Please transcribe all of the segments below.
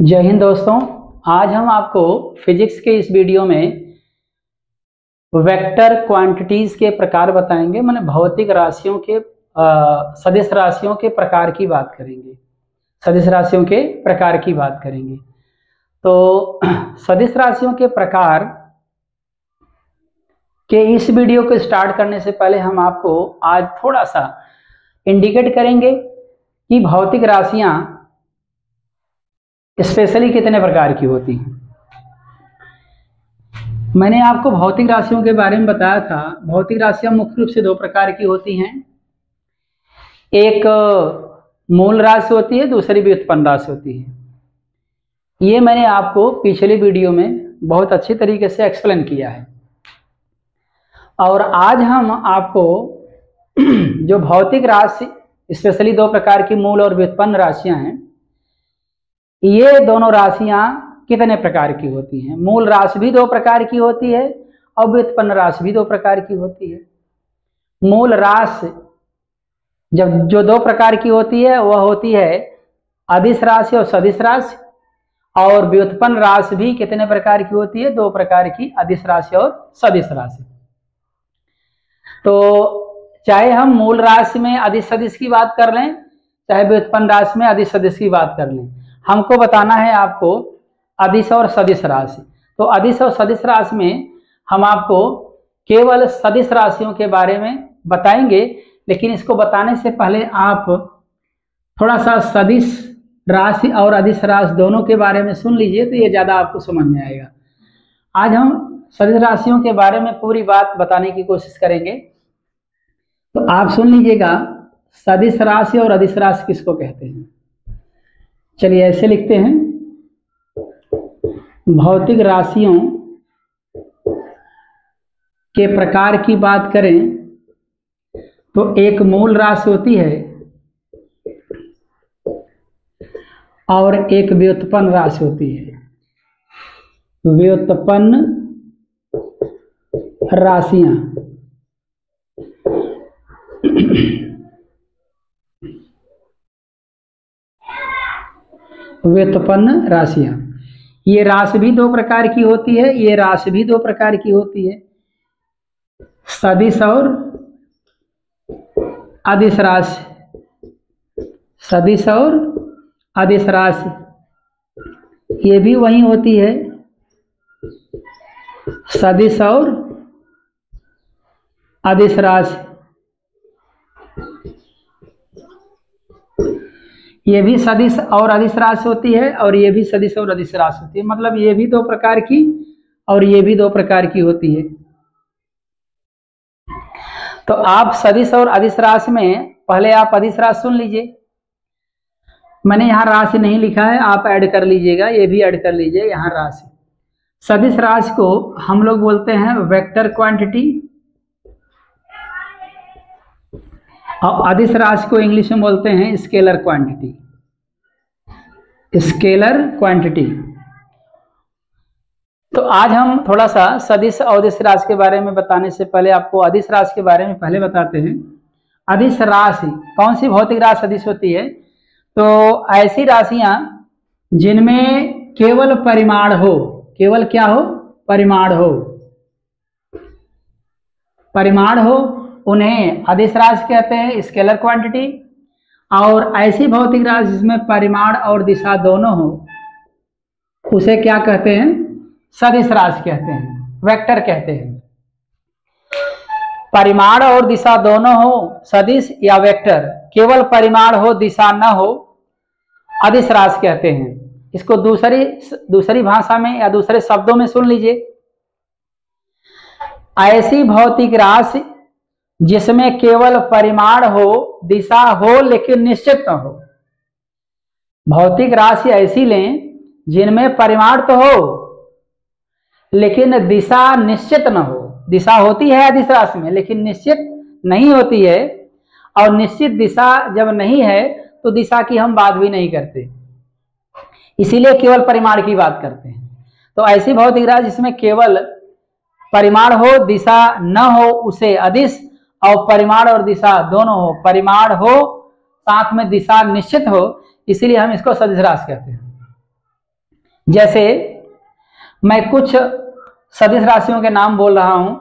जय हिंद दोस्तों। आज हम आपको फिजिक्स के इस वीडियो में वेक्टर क्वांटिटीज के प्रकार बताएंगे। माने भौतिक राशियों के सदिश राशियों के प्रकार की बात करेंगे। सदिश राशियों के प्रकार की बात करेंगे। तो सदिश राशियों के प्रकार के इस वीडियो को स्टार्ट करने से पहले हम आपको आज थोड़ा सा इंडिकेट करेंगे कि भौतिक राशियां स्पेशली कितने प्रकार की होती हैं। मैंने आपको भौतिक राशियों के बारे में बताया था। भौतिक राशियां मुख्य रूप से दो प्रकार की होती हैं। एक मूल राशि होती है, दूसरी व्युत्पन्न राशि होती है। ये मैंने आपको पिछली वीडियो में बहुत अच्छी तरीके से एक्सप्लेन किया है। और आज हम आपको जो भौतिक राशि स्पेशली दो प्रकार की मूल और व्युत्पन्न राशियां हैं, ये दोनों राशियां कितने प्रकार की होती हैं। मूल राशि भी दो प्रकार की होती है और व्युत्पन्न राशि भी दो प्रकार की होती है। मूल राशि जब जो दो प्रकार की होती है वह होती है अदिश राशि और सदिश राशि। और व्युत्पन्न राशि भी कितने प्रकार की होती है? दो प्रकार की, अदिश राशि और सदिश राशि। तो चाहे हम मूल राशि में अदिश सदिश की बात कर लें, चाहे व्युत्पन्न राशि में अदिश सदिश की बात कर लें, हमको बताना है आपको अदिश और सदिश राशि। तो अदिश और सदिश राशि में हम आपको केवल सदिश राशियों के बारे में बताएंगे। लेकिन इसको बताने से पहले आप थोड़ा सा सदिश राशि और अदिश राशि दोनों के बारे में सुन लीजिए, तो ये ज़्यादा आपको समझ में आएगा। आज हम सदिश राशियों के बारे में पूरी बात बताने की कोशिश करेंगे। तो आप सुन लीजिएगा, सदिश राशि और अदिश राशि किसको कहते हैं। चलिए ऐसे लिखते हैं, भौतिक राशियों के प्रकार की बात करें तो एक मूल राशि होती है और एक व्युत्पन्न राशि होती है। व्युत्पन्न राशियां व्युत्पन्न राशियां, ये राशि भी दो प्रकार की होती है, ये राशि भी दो प्रकार की होती है, सदिश और अदिश राशि। सदिश और अदिश राशि ये भी वही होती है, सदिश और अदिश राशि ये भी सदिश और अदिश राशि होती है और ये भी सदिश और अदिश राशि होती है। मतलब ये भी दो प्रकार की और ये भी दो प्रकार की होती है। तो आप सदिश और अदिश राशि में पहले आप अदिश राशि सुन लीजिए। मैंने यहाँ राशि नहीं लिखा है, आप ऐड कर लीजिएगा, ये भी ऐड कर लीजिए यहाँ राशि। सदिश राशि को हम लोग बोलते हैं वेक्टर क्वांटिटी और अदिश राशि को इंग्लिश में बोलते हैं स्केलर क्वांटिटी। Scalar quantity. तो आज हम थोड़ा सा सदिश और अदिश राशि के बारे में बताने से पहले आपको अदिश राशि के बारे में पहले बताते हैं। अदिश राशि कौन सी भौतिक राशि अदिश होती है? तो ऐसी राशियां जिनमें केवल परिमाण हो, केवल क्या हो? परिमाण हो। परिमाण हो उन्हें अदिश राशि कहते हैं, स्केलर क्वांटिटी। और ऐसी भौतिक राशि जिसमें परिमाण और दिशा दोनों हो उसे क्या कहते हैं? सदिश राशि कहते हैं, वेक्टर कहते हैं। परिमाण और दिशा दोनों हो, सदिश या वेक्टर। केवल परिमाण हो, दिशा न हो, अदिश राशि कहते हैं। इसको दूसरी भाषा में या दूसरे शब्दों में सुन लीजिए। ऐसी भौतिक राशि जिसमें केवल परिमाण हो, दिशा हो लेकिन निश्चित न हो। भौतिक राशि ऐसी लें जिनमें परिमाण तो हो लेकिन दिशा निश्चित न हो। दिशा होती है अदिश राशि में लेकिन निश्चित नहीं होती है, और निश्चित दिशा जब नहीं है तो दिशा की हम बात भी नहीं करते, इसीलिए केवल परिमाण की बात करते हैं। तो ऐसी भौतिक राशि जिसमें केवल परिमाण हो, दिशा न हो, उसे अदिश, और परिमाण और दिशा दोनों हो, परिमाण हो साथ में दिशा निश्चित हो, इसीलिए हम इसको सदिश राशि कहते हैं। जैसे मैं कुछ सदिश राशियों के नाम बोल रहा हूं,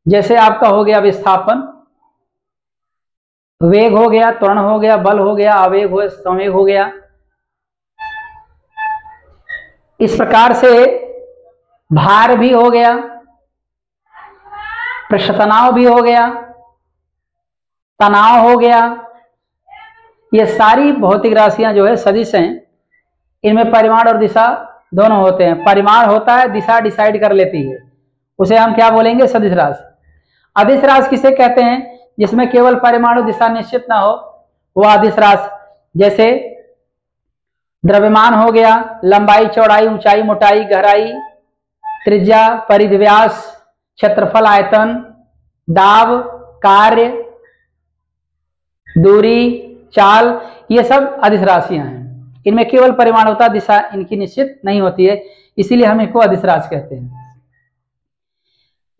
जैसे आपका हो गया विस्थापन, वेग हो गया, त्वरण हो गया, बल हो गया, आवेग हो, संवेग हो गया। इस प्रकार से भार भी हो गया, पृष्ठ तनाव भी हो गया, तनाव हो गया। ये सारी भौतिक राशियां जो है सदिश हैं, इनमें परिमाण और दिशा दोनों होते हैं। परिमाण होता है, दिशा डिसाइड कर लेती है, उसे हम क्या बोलेंगे? सदिश राशि। अदिश राशि किसे कहते हैं? जिसमें केवल परिमाण और दिशा निश्चित ना हो, वह अदिश राशि। जैसे द्रव्यमान हो गया, लंबाई, चौड़ाई, ऊंचाई, मोटाई, गहराई, त्रिज्या, परिधि, व्यास, क्षेत्रफल, आयतन, दाब, कार्य, दूरी, चाल, ये सब अदिश राशियां हैं। इनमें केवल परिमाण होता है, दिशा इनकी निश्चित नहीं होती है, इसीलिए हम इनको अदिश राशि कहते हैं।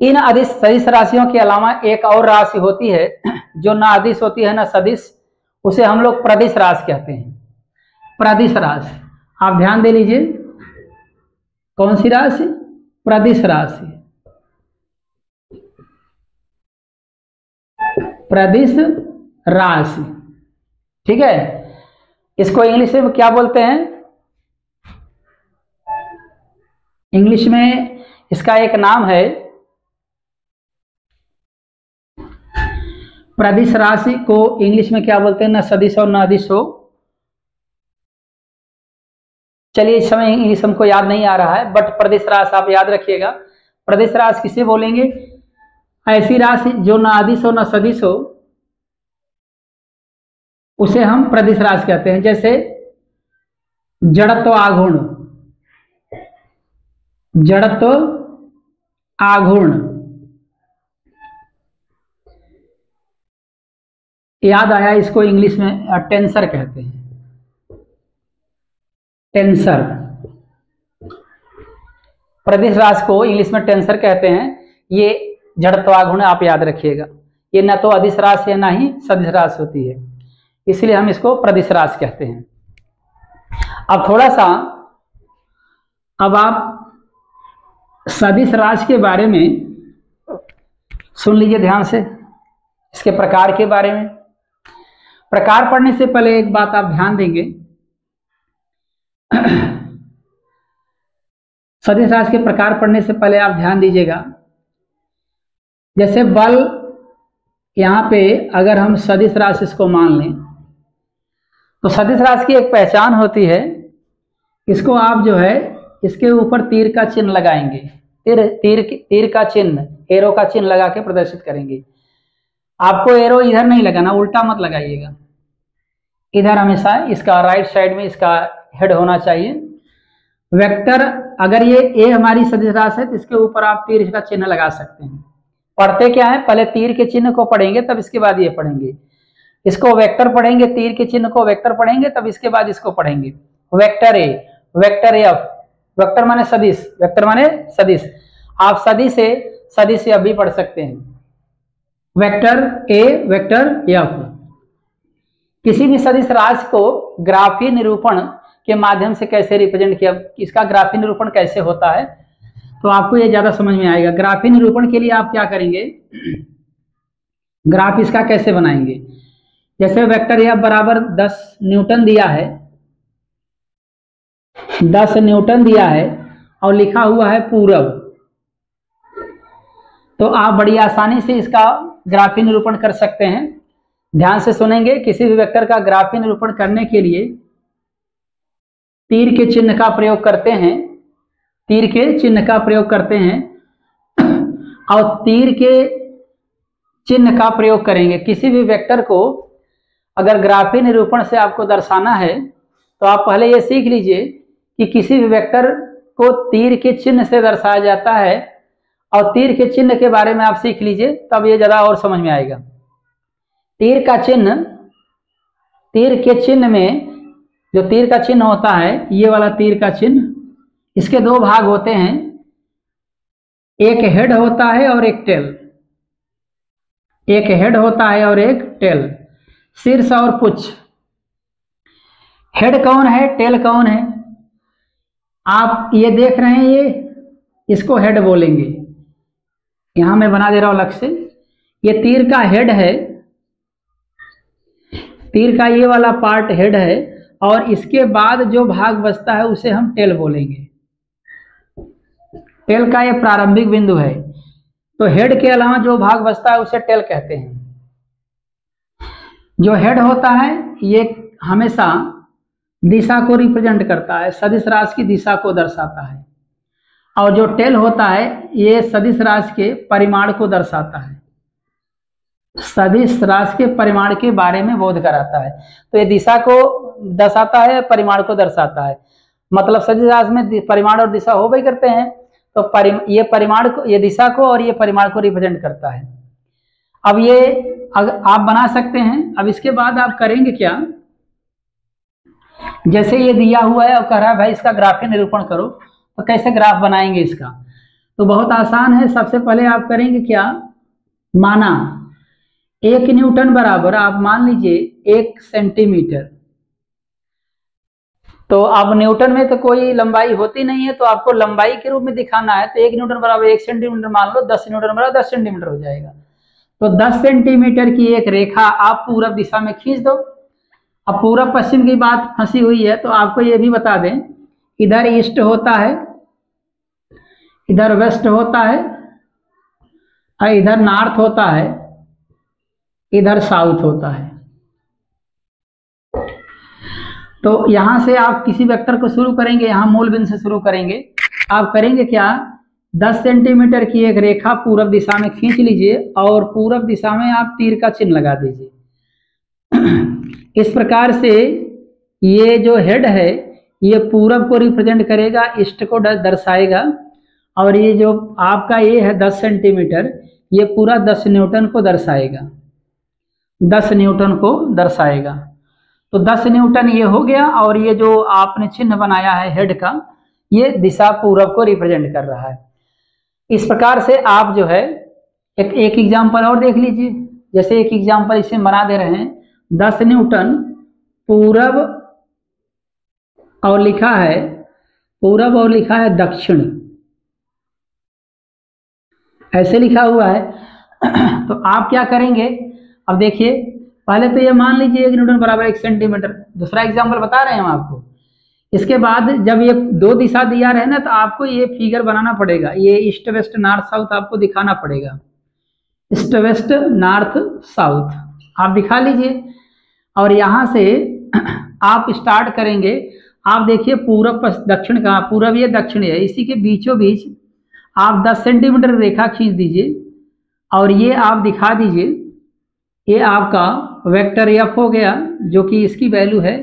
इन अदिश सदिश राशियों के अलावा एक और राशि होती है जो ना अदिश होती है ना सदिश, उसे हम लोग प्रदिश राशि कहते हैं। प्रदिश राशि, आप ध्यान दे लीजिए, कौन सी राशि? प्रदिश राशि। प्रदिश राशि, ठीक है। इसको इंग्लिश में क्या बोलते हैं? इंग्लिश में इसका एक नाम है, प्रदिश राशि को इंग्लिश में क्या बोलते हैं? न सदिश और न अदिश हो। चलिए इस समय इंग्लिश हमको याद नहीं आ रहा है, बट प्रदिश राशि आप याद रखिएगा। प्रदिश राशि किसे बोलेंगे? ऐसी राशि जो न अदिश हो न सदिश हो, उसे हम प्रदिश राशि कहते हैं। जैसे जड़त्व आघूर्ण, जड़त्व आघूर्ण, याद आया, इसको इंग्लिश में टेंसर कहते हैं। टेंसर, प्रदिश राशि को इंग्लिश में टेंसर कहते हैं। ये जड़त्वाघूर्ण आप याद रखिएगा, ये न तो अदिश राशि है ना ही सदिश राशि होती है, इसलिए हम इसको प्रदिश राशि कहते हैं। अब थोड़ा सा अब आप सदिश राशि के बारे में सुन लीजिए ध्यान से, इसके प्रकार के बारे में। प्रकार पढ़ने से पहले एक बात आप ध्यान देंगे, सदिश राशि के प्रकार पढ़ने से पहले आप ध्यान दीजिएगा। जैसे बल, यहां पे अगर हम सदिश राशि इसको मान लें, तो सदिश राशि की एक पहचान होती है, इसको आप जो है इसके ऊपर तीर का चिन्ह लगाएंगे, तीर का चिन्ह, एरो का चिन्ह लगा के प्रदर्शित करेंगे। आपको एरो इधर नहीं लगाना, उल्टा मत लगाइएगा, इधर हमेशा इसका राइट साइड में इसका हेड होना चाहिए। वेक्टर, अगर ये ए हमारी सदिश राशि है तो इसके ऊपर आप तीर का चिन्ह लगा सकते हैं। पढ़ते क्या है? पहले तीर के चिन्ह को पढ़ेंगे, तब इसके बाद ये पढ़ेंगे। इसको वेक्टर पढ़ेंगे, तीर के चिन्ह को वेक्टर पढ़ेंगे, तब इसके बाद इसको पढ़ेंगे। Vector A, vector F, vector माने सदिश, वेक्टर माने सदिश। आप सदिश से सदिश एफ भी पढ़ सकते हैं। Vector A, vector F. किसी भी सदिश राशि को ग्राफीय निरूपण के माध्यम से कैसे रिप्रेजेंट किया, इसका ग्राफीय निरूपण कैसे होता है, तो आपको ये ज्यादा समझ में आएगा। ग्राफीय निरूपण के लिए आप क्या करेंगे? ग्राफ इसका कैसे बनाएंगे? जैसे वेक्टर एफ बराबर 10 न्यूटन दिया है, 10 न्यूटन दिया है और लिखा हुआ है पूरब, तो आप बड़ी आसानी से इसका ग्राफीय निरूपण कर सकते हैं। ध्यान से सुनेंगे, किसी भी वेक्टर का ग्राफीय निरूपण करने के लिए तीर के चिन्ह का प्रयोग करते हैं, तीर के चिन्ह का प्रयोग करते हैं और तीर के चिन्ह का प्रयोग करेंगे। किसी भी वेक्टर को अगर ग्राफीय निरूपण से आपको दर्शाना है तो आप पहले ये सीख लीजिए कि किसी भी वेक्टर को तीर के चिन्ह से दर्शाया जाता है, और तीर के चिन्ह के बारे में आप सीख लीजिए, तब ये ज्यादा और समझ में आएगा। तीर का चिन्ह, तीर के चिन्ह में जो तीर का चिन्ह होता है, ये वाला तीर का चिन्ह, इसके दो भाग होते हैं, एक हेड होता है और एक टेल। एक हेड होता है और एक टेल, शीर्ष और पुच्छ। हेड कौन है, टेल कौन है? आप ये देख रहे हैं, ये इसको हेड बोलेंगे। यहां मैं बना दे रहा हूं अलग से। ये तीर का हेड है, तीर का ये वाला पार्ट हेड है, और इसके बाद जो भाग बचता है उसे हम टेल बोलेंगे। टेल का ये प्रारंभिक बिंदु है, तो हेड के अलावा जो भाग बचता है उसे टेल कहते हैं। जो हेड होता है ये हमेशा दिशा को रिप्रेजेंट करता है, सदिश राशि की दिशा को दर्शाता है, और जो टेल होता है ये सदिश राशि के परिमाण को दर्शाता है, सदिश राशि के परिमाण के बारे में बोध कराता है। तो ये दिशा को दर्शाता है, परिमाण को दर्शाता है। मतलब सदिश राशि में परिमाण और दिशा हो भी करते हैं, तो ये परिमाण को, ये दिशा को और ये परिमाण को रिप्रेजेंट करता है। अब ये आप बना सकते हैं। अब इसके बाद आप करेंगे क्या, जैसे ये दिया हुआ है और कह रहा है भाई इसका ग्राफीय निरूपण करो, तो कैसे ग्राफ बनाएंगे इसका? तो बहुत आसान है। सबसे पहले आप करेंगे क्या, माना 1 न्यूटन बराबर, आप मान लीजिए 1 सेंटीमीटर। तो अब न्यूटन में तो कोई लंबाई होती नहीं है, तो आपको लंबाई के रूप में दिखाना है, तो 1 न्यूटन बराबर 1 सेंटीमीटर मान लो, 10 न्यूटन बराबर 10 सेंटीमीटर हो जाएगा। तो 10 सेंटीमीटर की एक रेखा आप पूरब दिशा में खींच दो। अब पूरब पश्चिम की बात फंसी हुई है, तो आपको ये भी बता दें, इधर ईस्ट होता है, इधर वेस्ट होता है, और इधर नॉर्थ होता है, इधर साउथ होता है। तो यहां से आप किसी वेक्टर को शुरू करेंगे, यहां मूल बिंदु से शुरू करेंगे। आप करेंगे क्या, 10 सेंटीमीटर की एक रेखा पूरब दिशा में खींच लीजिए, और पूरब दिशा में आप तीर का चिन्ह लगा दीजिए। इस प्रकार से ये जो हेड है ये पूरब को रिप्रेजेंट करेगा, ईस्ट को दर्शाएगा, और ये जो आपका ये है 10 सेंटीमीटर, ये पूरा 10 न्यूटन को दर्शाएगा, 10 न्यूटन को दर्शाएगा। तो 10 न्यूटन ये हो गया, और ये जो आपने चिन्ह बनाया है हेड का, ये दिशा पूरब को रिप्रेजेंट कर रहा है। इस प्रकार से आप जो है एक एग्जाम्पल और देख लीजिए। जैसे एक एग्जाम्पल इसे बना दे रहे हैं, 10 न्यूटन पूरब, और लिखा है पूरब और लिखा है दक्षिण, ऐसे लिखा हुआ है। तो आप क्या करेंगे, अब देखिए, पहले तो ये मान लीजिए 1 न्यूटन बराबर 1 सेंटीमीटर। दूसरा एग्जाम्पल बता रहे हैं हम आपको। इसके बाद जब ये 2 दिशा दिया रहे ना, तो आपको ये फिगर बनाना पड़ेगा, ये ईस्ट वेस्ट नॉर्थ साउथ आपको दिखाना पड़ेगा, ईस्ट वेस्ट नॉर्थ साउथ आप दिखा लीजिए। और यहाँ से आप स्टार्ट करेंगे। आप देखिए पूरब दक्षिण का, पूरब ये दक्षिण है, इसी के बीचों बीच आप 10 सेंटीमीटर रेखा खींच दीजिए, और ये आप दिखा दीजिए। ये आपका वेक्टर एफ हो गया, जो कि इसकी वैल्यू है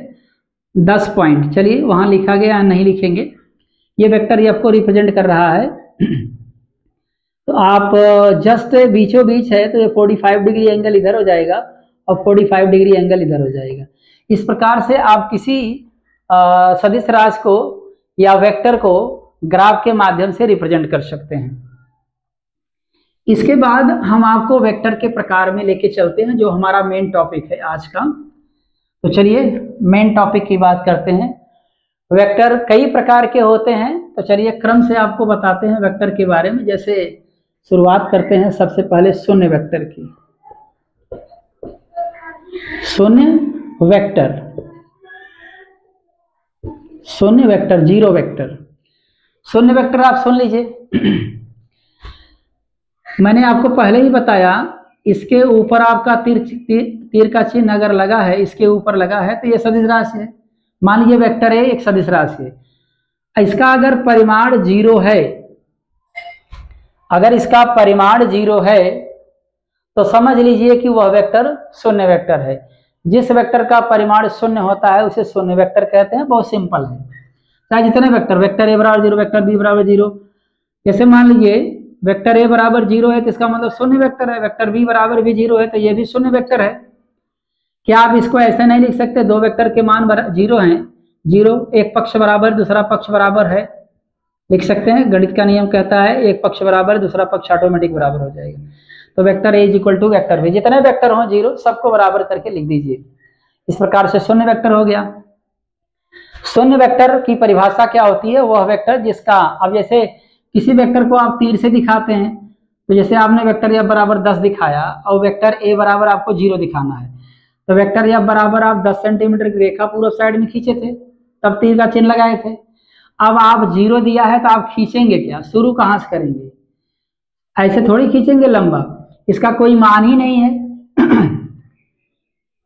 10 पॉइंट। चलिए वहाँ लिखा गया, नहीं लिखेंगे। ये वेक्टर एफ को रिप्रेजेंट कर रहा है। तो आप जस्ट बीचों बीच है, तो ये 45 डिग्री एंगल इधर हो जाएगा, और 45 डिग्री एंगल इधर हो जाएगा। इस प्रकार से आप किसी सदिश राशि को या वेक्टर को ग्राफ के माध्यम से रिप्रेजेंट कर सकते हैं। इसके बाद हम आपको वेक्टर के प्रकार में लेके चलते हैं, जो हमारा मेन टॉपिक है आज का। तो चलिए मेन टॉपिक की बात करते हैं। वेक्टर कई प्रकार के होते हैं, तो चलिए क्रम से आपको बताते हैं वेक्टर के बारे में। जैसे शुरुआत करते हैं सबसे पहले शून्य वेक्टर की। शून्य वेक्टर, शून्य वेक्टर, जीरो वेक्टर। शून्य वेक्टर आप सुन लीजिए। मैंने आपको पहले ही बताया, इसके ऊपर आपका तीर का चिन्ह अगर लगा है, इसके ऊपर लगा है, तो ये सदिश राशि है। मान लीजिए वेक्टर है, एक सदिश राशि है। इसका अगर परिमाण 0 है, अगर इसका परिमाण 0 है, तो समझ लीजिए कि वह वेक्टर शून्य वेक्टर है। जिस वेक्टर का परिमाण 0 होता है उसे शून्य वेक्टर कहते हैं। बहुत सिंपल है। चाहे जितने वेक्टर ए बराबर 0, वेक्टर बी बराबर 0, जैसे मान लीजिए वेक्टर ए बराबर 0 है, तो इसका मतलब शून्य वेक्टर है। वेक्टर बी बराबर भी 0 है, तो ये भी शून्य वेक्टर है। क्या आप इसको ऐसे नहीं लिख सकते, 2 वेक्टर के मान 0 हैं, 0 एक पक्ष बराबर दूसरा पक्ष बराबर है, लिख सकते हैं। गणित का नियम कहता है एक पक्ष बराबर दूसरा पक्ष ऑटोमेटिक बराबर हो जाएगा। तो vector A is equal to vector B, जितने वेक्टर हों 0 सबको बराबर करके लिख दीजिए। इस प्रकार से शून्य वेक्टर हो गया। शून्य वेक्टर की परिभाषा क्या होती है? वह वेक्टर जिसका, अब जैसे किसी वेक्टर को आप तीर से दिखाते हैं, तो जैसे आपने वेक्टर f बराबर 10 दिखाया और वेक्टर a बराबर आपको 0 दिखाना है, तो वेक्टर f बराबर आप 10 सेंटीमीटर की रेखा पूर्व साइड में खींचे थे, तब तीर का चिन्ह लगाए थे। अब आप 0 दिया है तो आप खींचेंगे क्या? शुरू कहाँ से करेंगे? ऐसे थोड़ी खींचेंगे लंबा, इसका कोई मान ही नहीं है।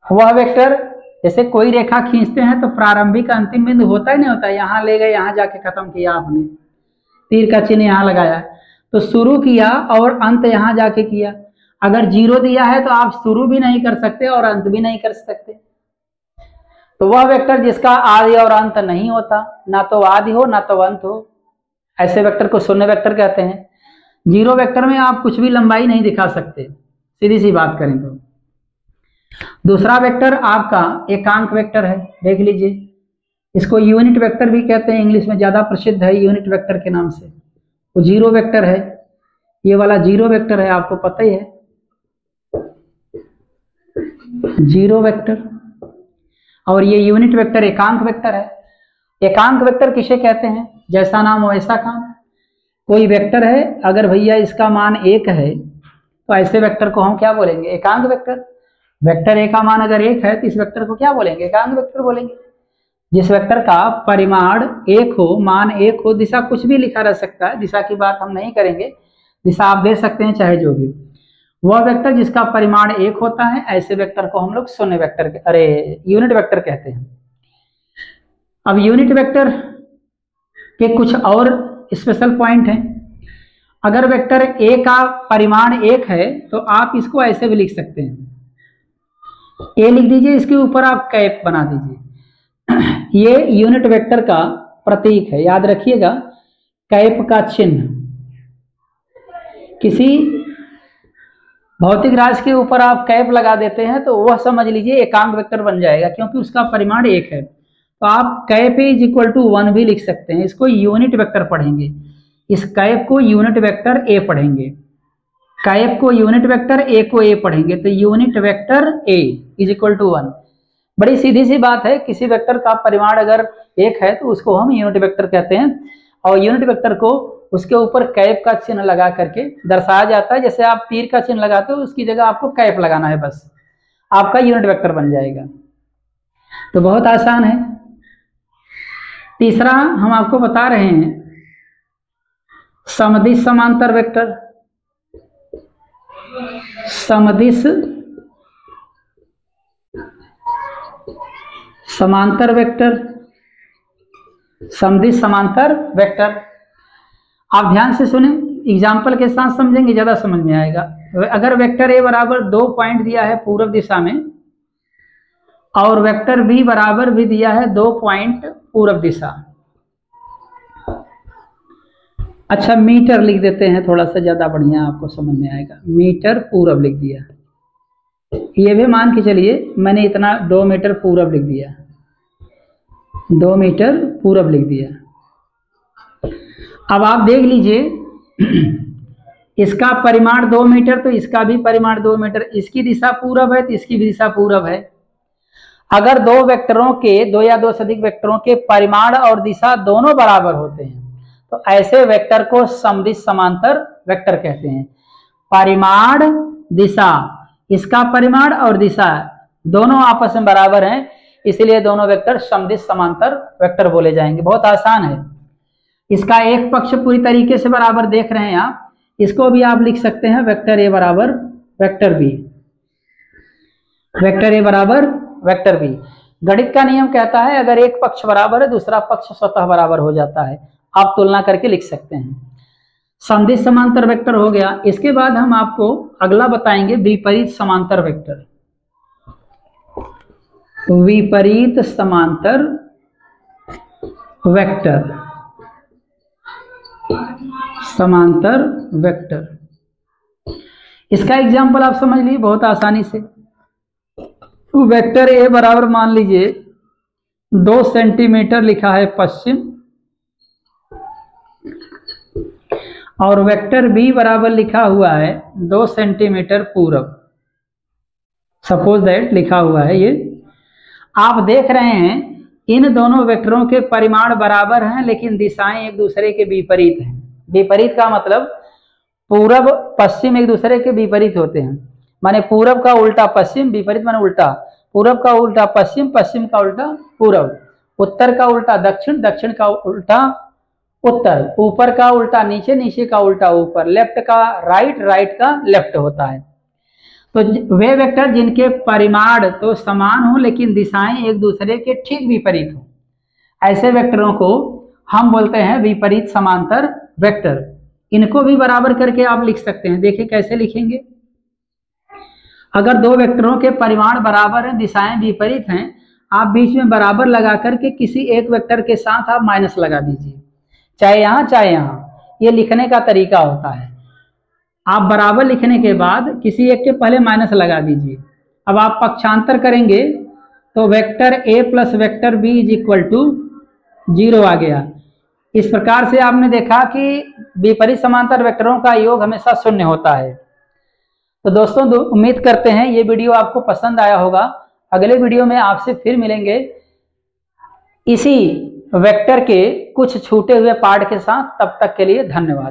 वह वेक्टर जैसे कोई रेखा खींचते हैं तो प्रारंभिक अंतिम बिंदु होता ही नहीं होता, यहाँ ले गए, यहाँ जाके खत्म किया आपने, तीर का चिन्ह यहाँ लगाया, तो शुरू किया और अंत यहाँ जाके किया। अगर 0 दिया है तो आप शुरू भी नहीं कर सकते और अंत भी नहीं कर सकते। तो वह वेक्टर जिसका आदि और अंत नहीं होता, ना तो आदि हो ना तो अंत हो, ऐसे वेक्टर को शून्य वेक्टर कहते हैं। 0 वेक्टर में आप कुछ भी लंबाई नहीं दिखा सकते, सीधी सी बात करें तो। दूसरा वेक्टर आपका एकांक वेक्टर है, देख लीजिए, इसको यूनिट वेक्टर भी कहते हैं, इंग्लिश में ज्यादा प्रसिद्ध है यूनिट वेक्टर के नाम से। वो 0 वेक्टर है, ये वाला 0 वेक्टर है, आपको पता ही है 0 वेक्टर। और ये यूनिट वेक्टर एकांक वेक्टर है। एकांक वेक्टर किसे कहते हैं? जैसा नाम वैसा काम। कोई वेक्टर है, अगर भैया इसका मान 1 है तो ऐसे वेक्टर को हम क्या बोलेंगे? एकांक वेक्टर। वेक्टर ए का मान अगर 1 है तो इस वेक्टर को क्या बोलेंगे? एकांक वेक्टर बोलेंगे। जिस वेक्टर का परिमाण 1 हो, मान 1 हो, दिशा कुछ भी लिखा रह सकता है, दिशा की बात हम नहीं करेंगे, दिशा आप दे सकते हैं चाहे जो भी, वह वेक्टर जिसका परिमाण 1 होता है, ऐसे वेक्टर को हम लोग शून्य वेक्टर यूनिट वेक्टर कहते हैं। अब यूनिट वेक्टर के कुछ और स्पेशल पॉइंट हैं। अगर वेक्टर ए का परिमाण 1 है तो आप इसको ऐसे भी लिख सकते हैं, ए लिख दीजिए, इसके ऊपर आप कैप बना दीजिए। ये यूनिट वेक्टर का प्रतीक है, याद रखिएगा, कैप का चिन्ह। किसी भौतिक राशि के ऊपर आप कैप लगा देते हैं तो वह समझ लीजिए एकांक वेक्टर बन जाएगा, क्योंकि उसका परिमाण 1 है। तो आप कैप इज इक्वल टू 1 भी लिख सकते हैं, इसको यूनिट वेक्टर पढ़ेंगे, इस कैप को यूनिट वेक्टर ए पढ़ेंगे, कैप को यूनिट वेक्टर, ए को ए पढ़ेंगे, तो unit vector A is equal to 1। बड़ी सीधी सी बात है, किसी वेक्टर का परिमाण अगर 1 है तो उसको हम यूनिट वेक्टर कहते हैं, और यूनिट वेक्टर को उसके ऊपर कैप का चिन्ह लगा करके दर्शाया जाता है। जैसे आप तीर का चिन्ह लगाते हो, उसकी जगह आपको कैप लगाना है, बस आपका यूनिट वेक्टर बन जाएगा। तो बहुत आसान है। तीसरा हम आपको बता रहे हैं समदिश समांतर वेक्टर। समदिश समांतर वेक्टर, समदिश समांतर वेक्टर। आप ध्यान से सुने, एग्जाम्पल के साथ समझेंगे ज्यादा समझ में आएगा। अगर वेक्टर ए बराबर 2 पॉइंट दिया है पूर्व दिशा में, और वेक्टर बी बराबर भी दिया है 2 पॉइंट पूर्व दिशा, अच्छा मीटर लिख देते हैं, थोड़ा सा ज्यादा बढ़िया आपको समझ में आएगा। मीटर पूर्व लिख दिया, ये भी मान के चलिए मैंने इतना 2 मीटर पूर्व लिख दिया, 2 मीटर पूर्व लिख दिया। अब आप देख लीजिए, इसका परिमाण 2 मीटर तो इसका भी परिमाण 2 मीटर, इसकी दिशा पूरब है तो इसकी भी दिशा पूरब है। अगर दो वेक्टरों के, 2 या 2 से अधिक वेक्टरों के परिमाण और दिशा दोनों बराबर होते हैं तो ऐसे वेक्टर को समदिश समांतर वेक्टर कहते हैं। परिमाण, दिशा, इसका परिमाण और दिशा दोनों आपस में बराबर हैं, इसलिए दोनों वेक्टर समदिश समांतर वेक्टर बोले जाएंगे। बहुत आसान है। इसका एक पक्ष पूरी तरीके से बराबर देख रहे हैं आप, इसको भी आप लिख सकते हैं वेक्टर ए बराबर वेक्टर बी, वेक्टर ए बराबर वेक्टर बी। गणित का नियम कहता है अगर एक पक्ष बराबर है दूसरा पक्ष स्वतः बराबर हो जाता है, आप तुलना करके लिख सकते हैं। समदिश समांतर वेक्टर हो गया। इसके बाद हम आपको अगला बताएंगे विपरीत समांतर वेक्टर। विपरीत समांतर वेक्टर, समांतर वेक्टर। इसका एग्जाम्पल आप समझ लीजिए बहुत आसानी से। वेक्टर ए बराबर मान लीजिए 2 सेंटीमीटर लिखा है पश्चिम, और वेक्टर बी बराबर लिखा हुआ है 2 सेंटीमीटर पूरब, सपोज दैट लिखा हुआ है ये। आप देख रहे हैं इन दोनों वेक्टरों के परिमाण बराबर हैं लेकिन दिशाएं एक दूसरे के विपरीत हैं। विपरीत का मतलब पूरब पश्चिम एक दूसरे के विपरीत होते हैं, माने पूरब का उल्टा पश्चिम, विपरीत माने उल्टा, पूरब का उल्टा पश्चिम, पश्चिम का उल्टा पूरब, उत्तर का उल्टा दक्षिण, दक्षिण का उल्टा उत्तर, ऊपर का उल्टा नीचे, नीचे का उल्टा ऊपर, लेफ्ट का राइट, राइट का लेफ्ट होता है। तो वे वेक्टर जिनके परिमाण तो समान हो लेकिन दिशाएं एक दूसरे के ठीक विपरीत हो, ऐसे वेक्टरों को हम बोलते हैं विपरीत समांतर वेक्टर। इनको भी बराबर करके आप लिख सकते हैं। देखिए कैसे लिखेंगे। अगर दो वेक्टरों के परिमाण बराबर हैं, दिशाएं विपरीत हैं, आप बीच में बराबर लगा करके किसी एक वेक्टर के साथ आप माइनस लगा दीजिए, चाहे यहां चाहे यहां। ये लिखने का तरीका होता है। आप बराबर लिखने के बाद किसी एक के पहले माइनस लगा दीजिए। अब आप पक्षांतर करेंगे तो vector A plus vector B is equal to 0 आ गया। इस प्रकार से आपने देखा कि विपरीत समांतर वेक्टरों का योग हमेशा शून्य होता है। तो दोस्तों उम्मीद करते हैं ये वीडियो आपको पसंद आया होगा। अगले वीडियो में आपसे फिर मिलेंगे इसी वेक्टर के कुछ छूटे हुए पार्ट के साथ। तब तक के लिए धन्यवाद।